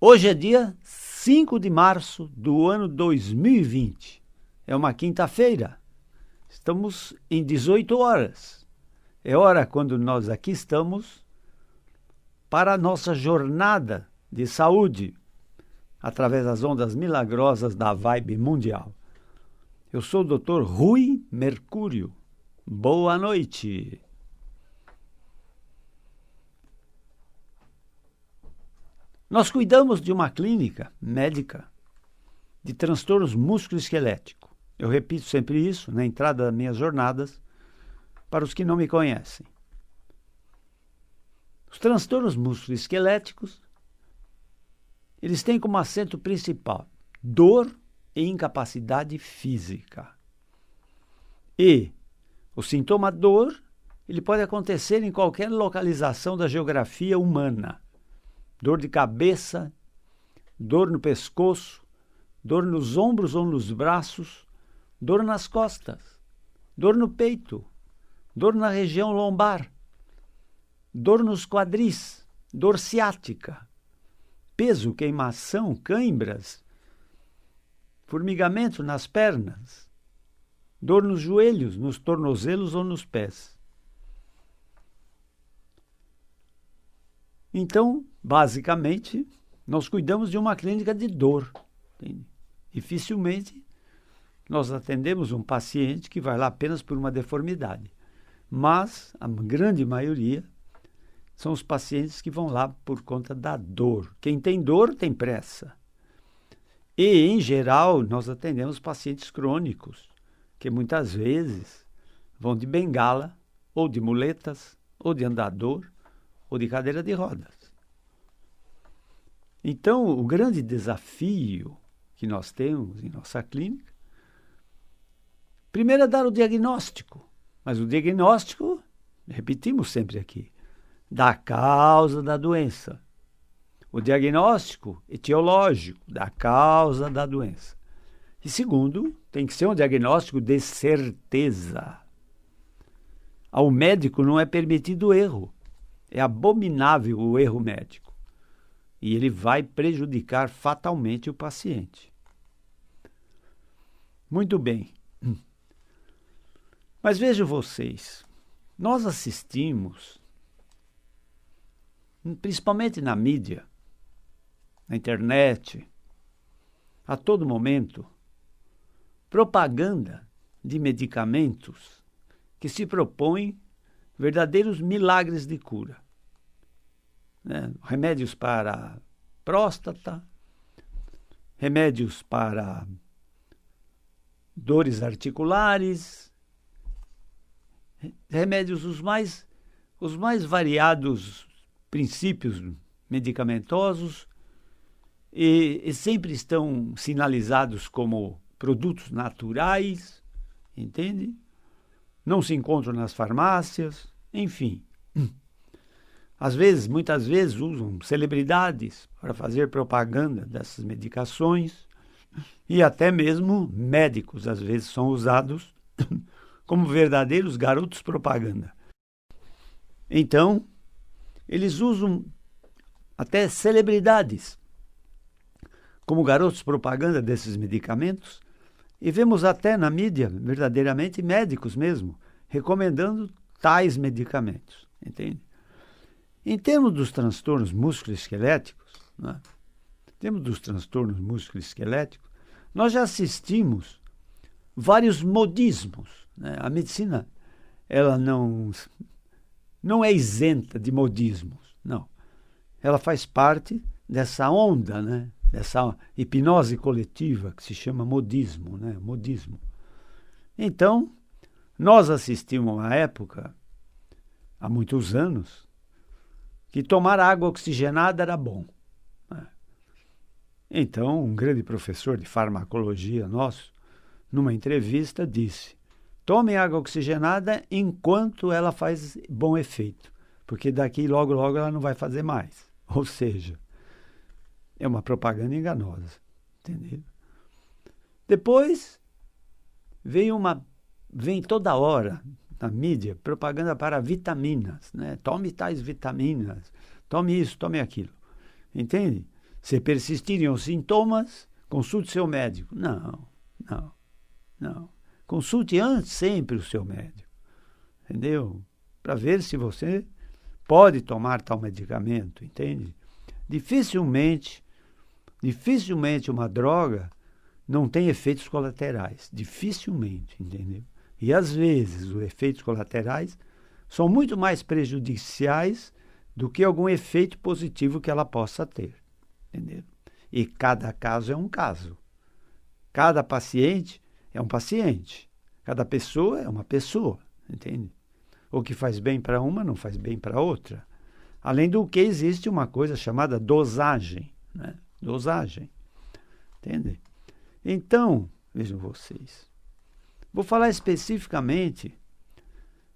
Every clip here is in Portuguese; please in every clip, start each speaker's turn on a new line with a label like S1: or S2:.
S1: Hoje é dia 5 de março do ano 2020. É uma quinta-feira. Estamos em 18 horas. É hora quando nós aqui estamos para a nossa jornada de saúde através das ondas milagrosas da Vibe Mundial. Eu sou o Dr. Rui Mercúrio. Boa noite. Nós cuidamos de uma clínica médica de transtornos musculoesqueléticos. Eu repito sempre isso na entrada das minhas jornadas para os que não me conhecem. Os transtornos musculoesqueléticos, eles têm como acento principal dor e incapacidade física. E o sintoma dor, ele pode acontecer em qualquer localização da geografia humana. Dor de cabeça, dor no pescoço, dor nos ombros ou nos braços, dor nas costas, dor no peito, dor na região lombar, dor nos quadris, dor ciática, peso, queimação, cãibras, formigamento nas pernas, dor nos joelhos, nos tornozelos ou nos pés. Então, basicamente, nós cuidamos de uma clínica de dor. Entende? Dificilmente nós atendemos um paciente que vai lá apenas por uma deformidade. Mas a grande maioria são os pacientes que vão lá por conta da dor. Quem tem dor tem pressa. E, em geral, nós atendemos pacientes crônicos, que muitas vezes vão de bengala, ou de muletas, ou de andador, ou de cadeira de rodas. Então, o grande desafio que nós temos em nossa clínica, primeiro é dar o diagnóstico, mas o diagnóstico, repetimos sempre aqui, da causa da doença. O diagnóstico etiológico da causa da doença. E segundo, tem que ser um diagnóstico de certeza. Ao médico não é permitido erro. É abominável o erro médico. E ele vai prejudicar fatalmente o paciente. Muito bem. Mas vejam vocês, nós assistimos, principalmente na mídia, na internet, a todo momento, propaganda de medicamentos que se propõem verdadeiros milagres de cura. Remédios para próstata, remédios para dores articulares, remédios os mais variados princípios medicamentosos e sempre estão sinalizados como produtos naturais, entende? Não se encontram nas farmácias, enfim. Muitas vezes usam celebridades para fazer propaganda dessas medicações e até mesmo médicos às vezes são usados como verdadeiros garotos propaganda. Então, eles usam até celebridades como garotos propaganda desses medicamentos e vemos até na mídia, verdadeiramente, médicos mesmo, recomendando tais medicamentos, entende? Em termos dos transtornos musculoesqueléticos, nós já assistimos vários modismos. A medicina, ela não é isenta de modismos, não. Ela faz parte dessa onda, dessa hipnose coletiva que se chama modismo, modismo. Então, nós assistimos a uma época, há muitos anos, que tomar água oxigenada era bom. Então, um grande professor de farmacologia nosso, numa entrevista, disse: tomem água oxigenada enquanto ela faz bom efeito, porque daqui logo, logo ela não vai fazer mais. Ou seja, é uma propaganda enganosa, entendeu? Depois, vem toda hora na mídia propaganda para vitaminas, Tome tais vitaminas, tome isso, tome aquilo, entende? Se persistirem os sintomas, consulte seu médico. Não, não, não. Consulte antes sempre o seu médico, entendeu? Para ver se você pode tomar tal medicamento, entende? Dificilmente uma droga não tem efeitos colaterais. Dificilmente, entendeu? E às vezes os efeitos colaterais são muito mais prejudiciais do que algum efeito positivo que ela possa ter, entendeu? E cada caso é um caso. Cada paciente é um paciente. Cada pessoa é uma pessoa, entende? O que faz bem para uma não faz bem para outra. Além do que existe uma coisa chamada dosagem, né? Dosagem, entende? Então, vejam vocês, vou falar especificamente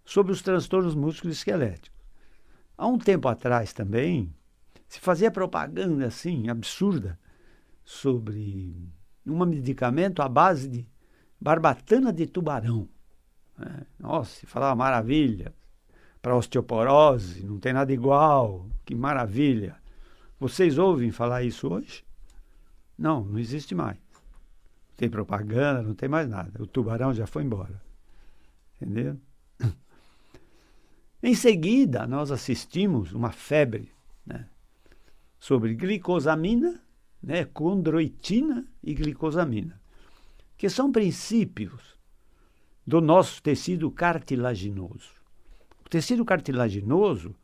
S1: sobre os transtornos musculoesqueléticos. Há um tempo atrás também, se fazia propaganda assim, absurda, sobre um medicamento à base de barbatana de tubarão. Nossa, se falava maravilha. Para osteoporose, não tem nada igual, que maravilha. Vocês ouvem falar isso hoje? Não, não existe mais. Não tem propaganda, não tem mais nada. O tubarão já foi embora. Entendeu? Em seguida, nós assistimos uma febre, né, sobre glicosamina, né, condroitina e glicosamina, que são princípios do nosso tecido cartilaginoso. O tecido cartilaginoso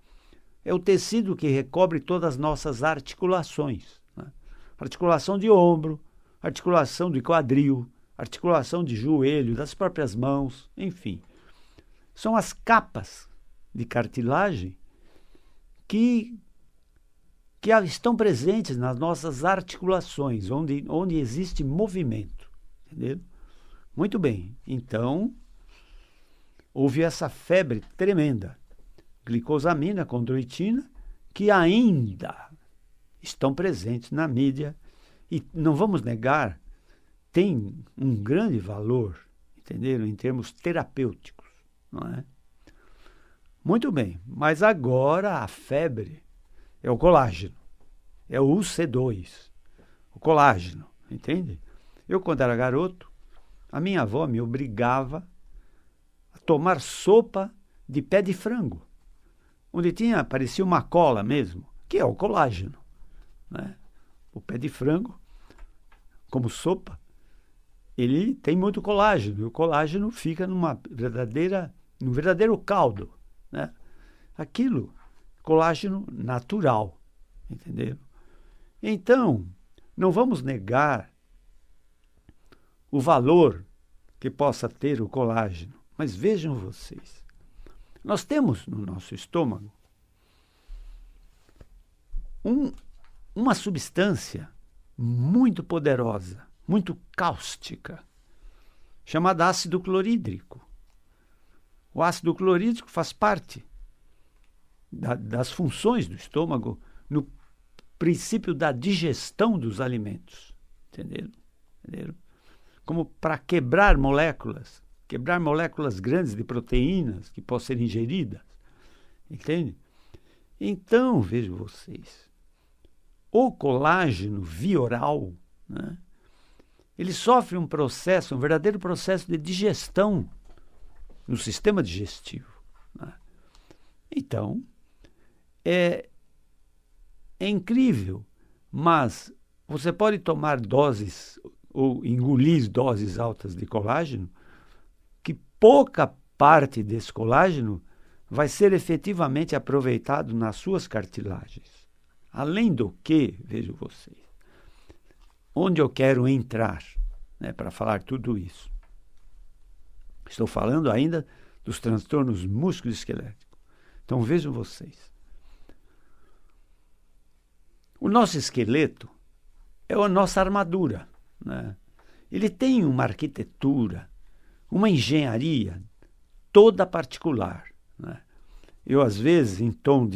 S1: é o tecido que recobre todas as nossas articulações, né? Articulação de ombro, articulação de quadril, articulação de joelho, das próprias mãos, enfim. São as capas de cartilagem que estão presentes nas nossas articulações, onde existe movimento, entendeu? Muito bem, então houve essa febre tremenda, glicosamina, condroitina, que ainda estão presentes na mídia e, não vamos negar, tem um grande valor, entenderam? Em termos terapêuticos, não é? Muito bem, mas agora a febre é o colágeno, é o UC2, o colágeno, entende? Eu, quando era garoto, a minha avó me obrigava a tomar sopa de pé de frango, onde parecia uma cola mesmo, que é o colágeno, né? O pé de frango, como sopa, ele tem muito colágeno, e o colágeno fica num verdadeiro caldo, né? Aquilo, colágeno natural, entendeu? Então, não vamos negar o valor que possa ter o colágeno, mas vejam vocês, nós temos no nosso estômago uma substância muito poderosa, muito cáustica, chamada ácido clorídrico. O ácido clorídrico faz parte das funções do estômago no princípio da digestão dos alimentos. Entenderam? Como para quebrar moléculas grandes de proteínas que possam ser ingeridas. Entende? Então, vejam vocês, o colágeno via oral, né, ele sofre um verdadeiro processo de digestão no sistema digestivo, né? Então, é incrível, mas você pode tomar doses ou engolir doses altas de colágeno, que pouca parte desse colágeno vai ser efetivamente aproveitado nas suas cartilagens. Além do que, vejam vocês, onde eu quero entrar, né, para falar tudo isso. Estou falando ainda dos transtornos musculoesqueléticos. Então vejam vocês. O nosso esqueleto é a nossa armadura, né? Ele tem uma arquitetura, uma engenharia toda particular, né? Eu, às vezes, em tom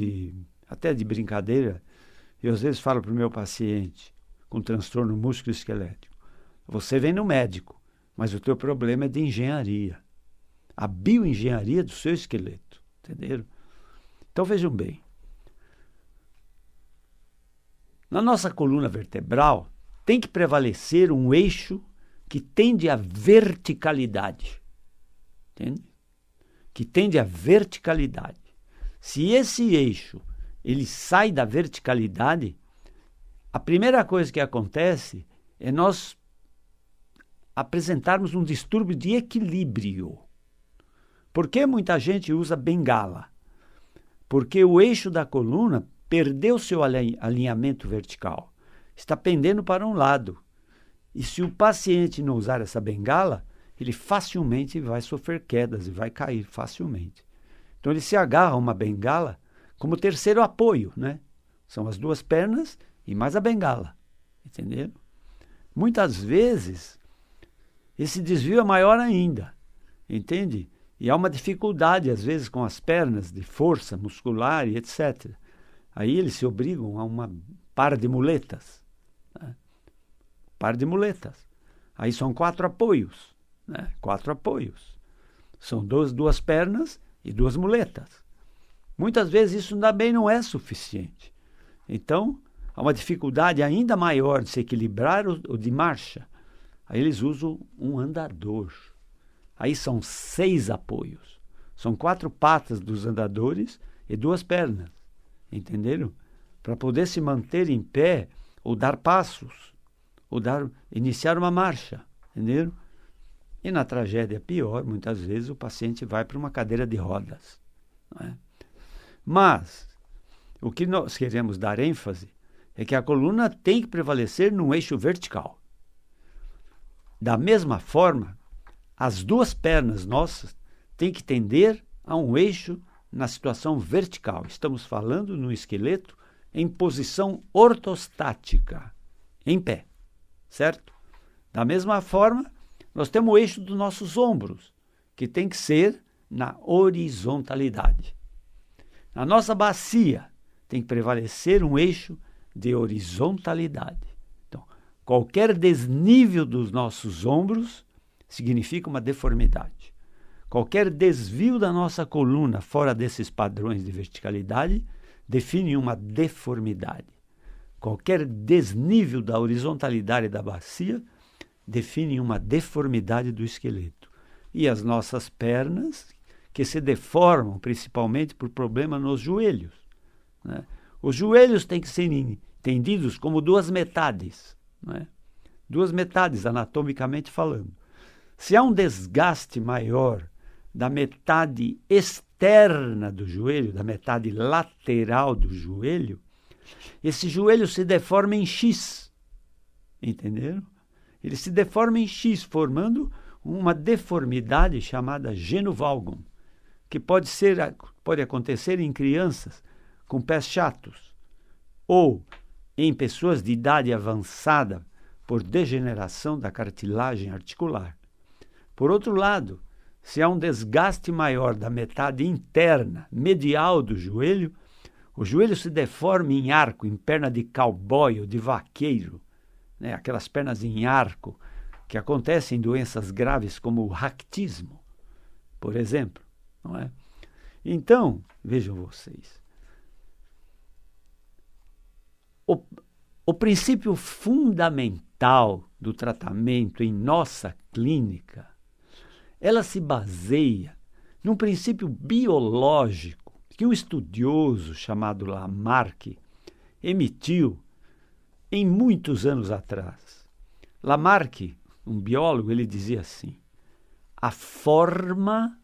S1: até de brincadeira, eu às vezes falo para o meu paciente com transtorno musculoesquelético: você vem no médico, mas o teu problema é de engenharia. A bioengenharia do seu esqueleto, entenderam? Então vejam bem. Na nossa coluna vertebral, tem que prevalecer um eixo que tende à verticalidade. Entende? Que tende à verticalidade. Se esse eixo ele sai da verticalidade, a primeira coisa que acontece é nós apresentarmos um distúrbio de equilíbrio. Por que muita gente usa bengala? Porque o eixo da coluna perdeu seu alinhamento vertical. Está pendendo para um lado. E se o paciente não usar essa bengala, ele facilmente vai sofrer quedas e vai cair facilmente. Então ele se agarra a uma bengala como terceiro apoio, né? São as duas pernas e mais a bengala. Entenderam? Muitas vezes, esse desvio é maior ainda. Entende? E há uma dificuldade, às vezes, com as pernas, de força muscular e etc. Aí eles se obrigam a uma par de muletas. Né? Par de muletas. Aí são 4 apoios. Né? 4 apoios. São duas pernas e 2 muletas. Muitas vezes isso também não é suficiente. Então, há uma dificuldade ainda maior de se equilibrar o de marcha. Aí eles usam um andador. Aí são 6 apoios. São 4 patas dos andadores e 2 pernas. Entenderam? Para poder se manter em pé ou dar passos, ou iniciar uma marcha. Entenderam? E na tragédia pior, muitas vezes o paciente vai para uma cadeira de rodas. Não é? Mas, o que nós queremos dar ênfase é que a coluna tem que prevalecer num eixo vertical. Da mesma forma, as 2 pernas nossas têm que tender a um eixo na situação vertical. Estamos falando no esqueleto em posição ortostática, em pé, certo? Da mesma forma, nós temos o eixo dos nossos ombros, que tem que ser na horizontalidade. Na nossa bacia, tem que prevalecer um eixo de horizontalidade. Então, qualquer desnível dos nossos ombros significa uma deformidade. Qualquer desvio da nossa coluna fora desses padrões de verticalidade define uma deformidade. Qualquer desnível da horizontalidade da bacia define uma deformidade do esqueleto. E as nossas pernas, que se deformam principalmente por problema nos joelhos. Né? Os joelhos têm que ser entendidos como 2 metades. Né? 2 metades, anatomicamente falando. Se há um desgaste maior da metade externa do joelho, da metade lateral do joelho, esse joelho se deforma em X. Entenderam? Ele se deforma em X, formando uma deformidade chamada genu-valgum, que pode acontecer em crianças com pés chatos ou em pessoas de idade avançada por degeneração da cartilagem articular. Por outro lado, se há um desgaste maior da metade interna, medial do joelho, o joelho se deforma em arco, em perna de cowboy ou de vaqueiro, né? Aquelas pernas em arco que acontecem em doenças graves como o raquitismo, por exemplo. Não é? Então, vejam vocês, o princípio fundamental do tratamento em nossa clínica, ela se baseia num princípio biológico que um estudioso chamado Lamarck emitiu em muitos anos atrás. Lamarck, um biólogo, ele dizia assim: a forma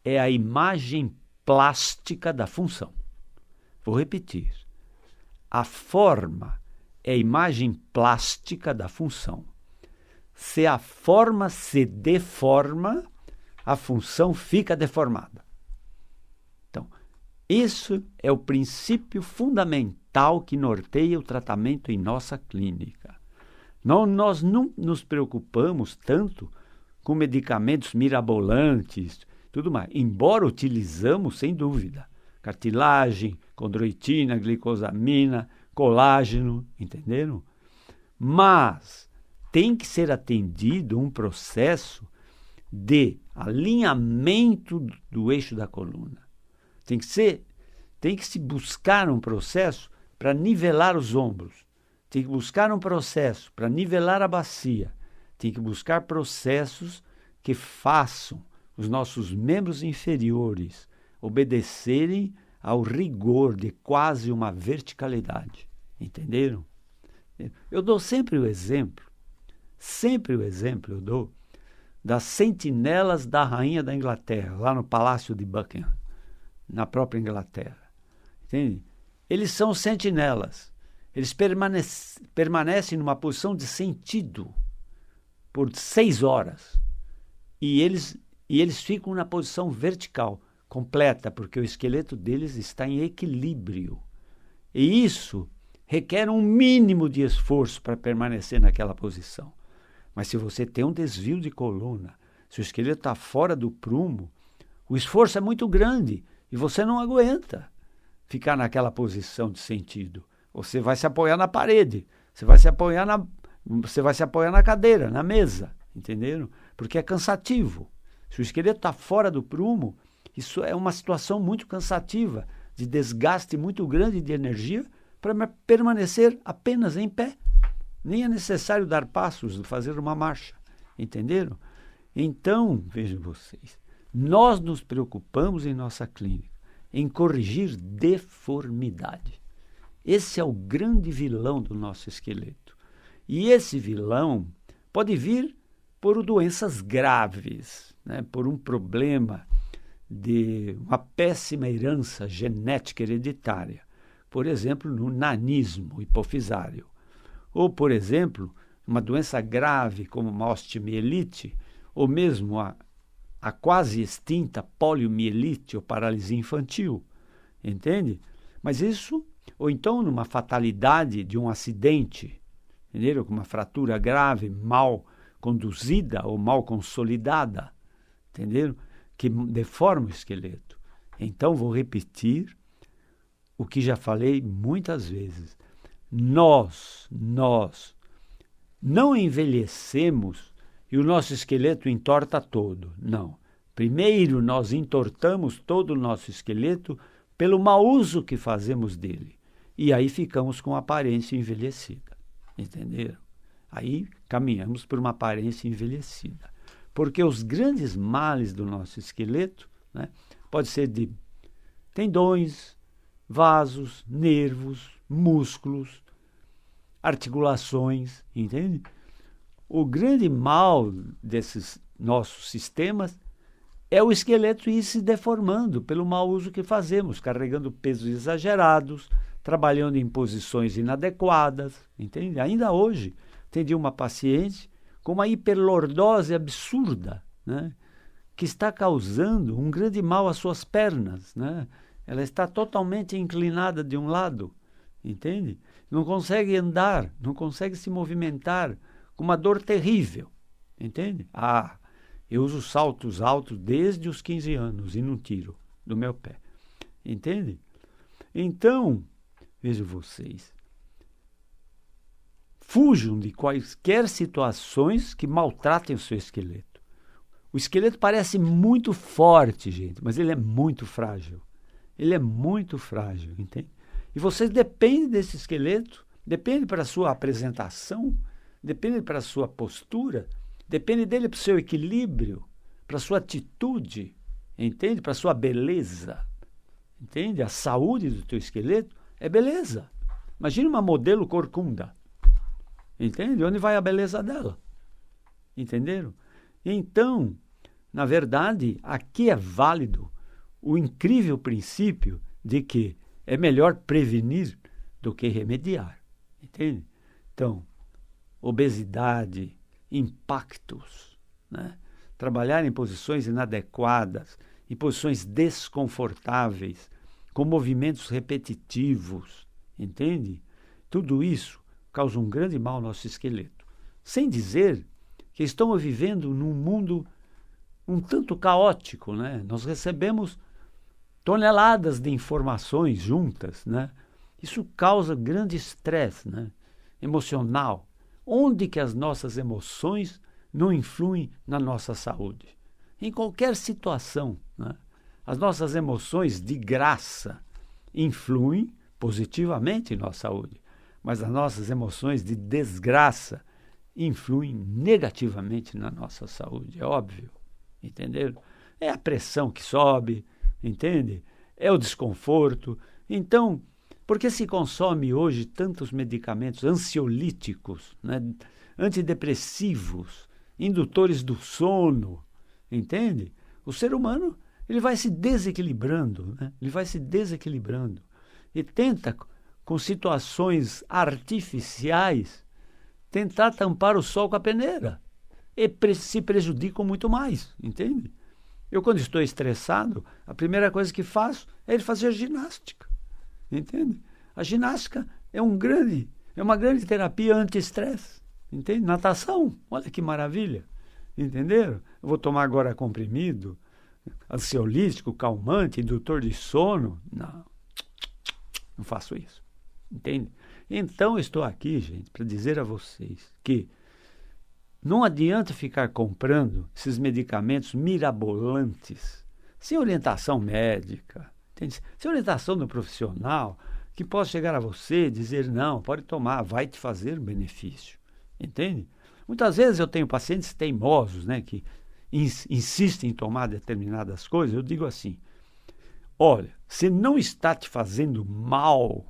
S1: é a imagem plástica da função. Vou repetir. A forma é a imagem plástica da função. Se a forma se deforma, a função fica deformada. Então, isso é o princípio fundamental que norteia o tratamento em nossa clínica. Nós não nos preocupamos tanto com medicamentos mirabolantes, tudo mais, embora utilizamos, sem dúvida, cartilagem, condroitina, glicosamina, colágeno, entenderam? Mas tem que ser atendido um processo de alinhamento do eixo da coluna. Tem que se buscar um processo para nivelar os ombros. tem que buscar um processo para nivelar a bacia, tem que buscar processos que façam os nossos membros inferiores obedecerem ao rigor de quase uma verticalidade. Entenderam? Eu dou sempre o exemplo eu dou das sentinelas da rainha da Inglaterra, lá no Palácio de Buckingham, na própria Inglaterra. Entende? Eles são sentinelas. Eles permanecem numa posição de sentido por 6 horas. E eles ficam na posição vertical, completa, porque o esqueleto deles está em equilíbrio. E isso requer um mínimo de esforço para permanecer naquela posição. Mas se você tem um desvio de coluna, se o esqueleto está fora do prumo, o esforço é muito grande e você não aguenta ficar naquela posição de sentido. Você vai se apoiar na parede, você vai se apoiar na cadeira, na mesa, entenderam? Porque é cansativo. Se o esqueleto está fora do prumo, isso é uma situação muito cansativa, de desgaste muito grande de energia para permanecer apenas em pé. Nem é necessário dar passos, fazer uma marcha, entenderam? Então, vejam vocês, nós nos preocupamos em nossa clínica em corrigir deformidade. Esse é o grande vilão do nosso esqueleto. E esse vilão pode vir por doenças graves, né? Por um problema de uma péssima herança genética hereditária. Por exemplo, no nanismo hipofisário. Ou, por exemplo, uma doença grave como uma osteomielite, ou mesmo a quase extinta poliomielite ou paralisia infantil. Entende? Mas isso, ou então numa fatalidade de um acidente, entenderam? Com uma fratura grave, mal conduzida ou mal consolidada, entenderam? Que deforma o esqueleto. Então, vou repetir o que já falei muitas vezes. Nós não envelhecemos e o nosso esqueleto entorta todo. Não. Primeiro, nós entortamos todo o nosso esqueleto pelo mau uso que fazemos dele. E aí ficamos com aparência envelhecida. Entenderam? Aí caminhamos por uma aparência envelhecida. Porque os grandes males do nosso esqueleto, né, pode ser de tendões, vasos, nervos, músculos, articulações, entende? O grande mal desses nossos sistemas é o esqueleto ir se deformando pelo mau uso que fazemos, carregando pesos exagerados, trabalhando em posições inadequadas, entende? Ainda hoje, atendi uma paciente com uma hiperlordose absurda, né? Que está causando um grande mal às suas pernas, né? Ela está totalmente inclinada de um lado, entende? Não consegue andar, não consegue se movimentar, com uma dor terrível, entende? Eu uso saltos altos desde os 15 anos e não tiro do meu pé, entende? Então, vejam vocês, fujam de quaisquer situações que maltratem o seu esqueleto. O esqueleto parece muito forte, gente, mas ele é muito frágil. Ele é muito frágil, entende? E vocês dependem desse esqueleto, depende para a sua apresentação, depende para a sua postura, depende dele para o seu equilíbrio, para a sua atitude, entende? Para a sua beleza, entende? A saúde do teu esqueleto é beleza. Imagina uma modelo corcunda, entende? Onde vai a beleza dela? Entenderam? Então, na verdade, aqui é válido o incrível princípio de que é melhor prevenir do que remediar, entende? Então, obesidade, impactos, né? Trabalhar em posições inadequadas, em posições desconfortáveis, com movimentos repetitivos, entende? Tudo isso causa um grande mal ao nosso esqueleto. Sem dizer que estamos vivendo num mundo um tanto caótico, né? Nós recebemos toneladas de informações juntas, né? Isso causa grande estresse, né? Emocional. Onde que as nossas emoções não influem na nossa saúde? Em qualquer situação, né? As nossas emoções de graça influem positivamente em nossa saúde. mas as nossas emoções de desgraça influem negativamente na nossa saúde, é óbvio, entenderam? É a pressão que sobe, entende? É o desconforto. Então, por que se consome hoje tantos medicamentos ansiolíticos, né? Antidepressivos, indutores do sono, entende? O ser humano ele vai se desequilibrando, né? Ele vai se desequilibrando e tenta, com situações artificiais, tentar tampar o sol com a peneira e se prejudicam muito mais, entende? Eu, quando estou estressado, a primeira coisa que faço é ir fazer ginástica, entende? A ginástica é uma grande terapia anti-estresse, entende? Natação, olha que maravilha, entenderam? Eu vou tomar agora comprimido, ansiolítico, calmante, indutor de sono. Não faço isso, entende? Então, estou aqui, gente, para dizer a vocês que não adianta ficar comprando esses medicamentos mirabolantes sem orientação médica, entende? Sem orientação do profissional que possa chegar a você e dizer, não, pode tomar, vai te fazer um benefício, entende? Muitas vezes eu tenho pacientes teimosos, né, que insistem em tomar determinadas coisas. Eu digo assim, olha, se não está te fazendo mal,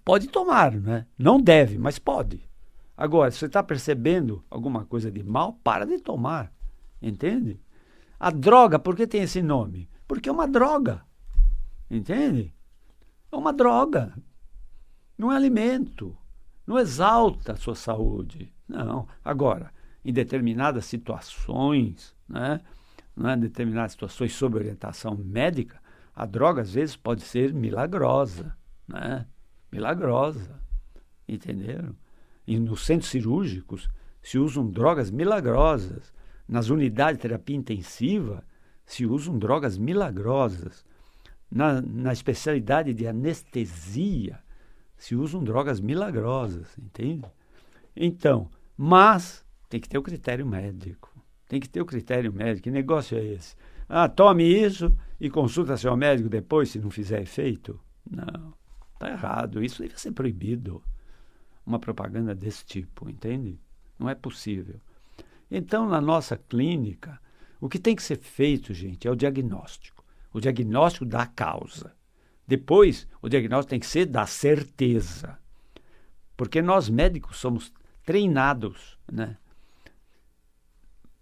S1: pode tomar, né? Não deve, mas pode. Agora, se você está percebendo alguma coisa de mal, para de tomar, entende? A droga, por que tem esse nome? Porque é uma droga, entende? É uma droga, não é alimento, não exalta a sua saúde, não. Agora, em determinadas situações, né? Em determinadas situações sob orientação médica, a droga às vezes pode ser milagrosa, né? Milagrosa, entenderam? E nos centros cirúrgicos se usam drogas milagrosas. Nas unidades de terapia intensiva se usam drogas milagrosas. Na especialidade de anestesia se usam drogas milagrosas, entende? Então, mas tem que ter o critério médico. Tem que ter o critério médico. Que negócio é esse? Tome isso e consulta seu médico depois se não fizer efeito? Não, está errado. Isso deve ser proibido. Uma propaganda desse tipo, entende? Não é possível. Então, na nossa clínica, o que tem que ser feito, gente, é o diagnóstico. O diagnóstico da causa. Depois, o diagnóstico tem que ser da certeza. Porque nós médicos somos treinados, né,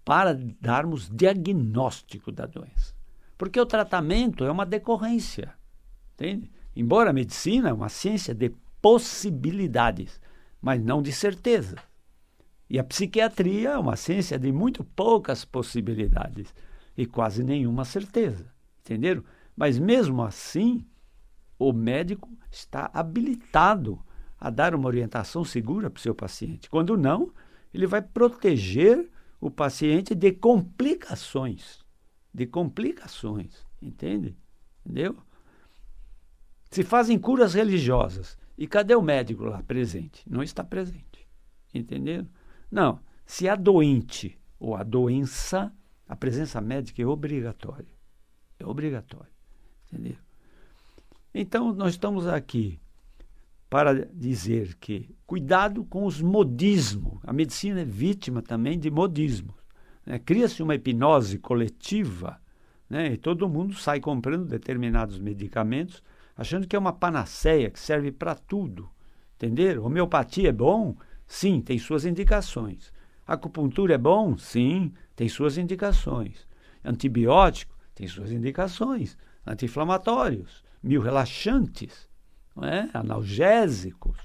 S1: para darmos diagnóstico da doença. Porque o tratamento é uma decorrência, entende? Embora a medicina é uma ciência de possibilidades, mas não de certeza. E a psiquiatria é uma ciência de muito poucas possibilidades e quase nenhuma certeza, entenderam? Mas mesmo assim, o médico está habilitado a dar uma orientação segura para o seu paciente. Quando não, ele vai proteger o paciente de complicações, entende? Entendeu? Se fazem curas religiosas, e cadê o médico lá presente? Não está presente, entenderam? Não, se há doente ou a doença, a presença médica é obrigatória, entendeu? Então, nós estamos aqui para dizer que cuidado com os modismos. A medicina é vítima também de modismos, né? Cria-se uma hipnose coletiva, né? E todo mundo sai comprando determinados medicamentos, achando que é uma panaceia que serve para tudo, entenderam? Homeopatia é bom? Sim, tem suas indicações. Acupuntura é bom? Sim, tem suas indicações. Antibiótico? Tem suas indicações. Anti-inflamatórios, relaxantes, não é? Analgésicos,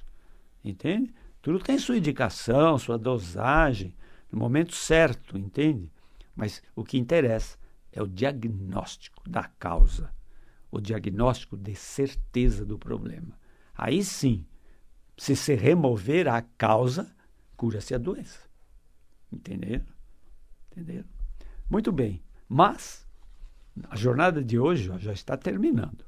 S1: entende? Tudo tem sua indicação, sua dosagem, no momento certo, entende? Mas o que interessa é o diagnóstico da causa, o diagnóstico de certeza do problema. Aí sim, se se remover a causa, cura-se a doença. Entenderam? Entenderam? Muito bem, mas a jornada de hoje já está terminando.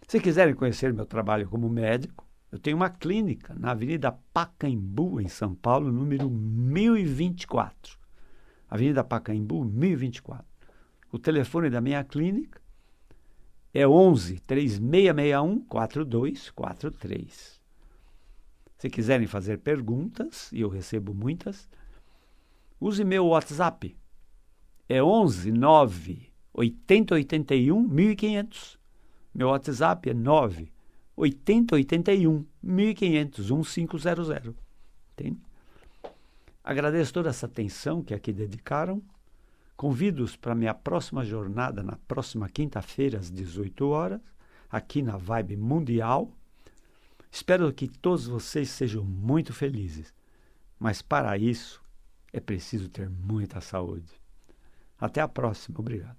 S1: Se quiserem conhecer meu trabalho como médico, eu tenho uma clínica na Avenida Pacaembu, em São Paulo, número 1024. Avenida Pacaembu, 1024. O telefone da minha clínica é 11 3661 4243. Se quiserem fazer perguntas, e eu recebo muitas, use meu WhatsApp. É 11 9 8081 1500. Meu WhatsApp é 9 8081 1500 1500. Entende? Agradeço toda essa atenção que aqui dedicaram. Convido-os para a minha próxima jornada, na próxima quinta-feira, às 18 horas, aqui na Vibe Mundial. Espero que todos vocês sejam muito felizes, mas para isso é preciso ter muita saúde. Até a próxima. Obrigado.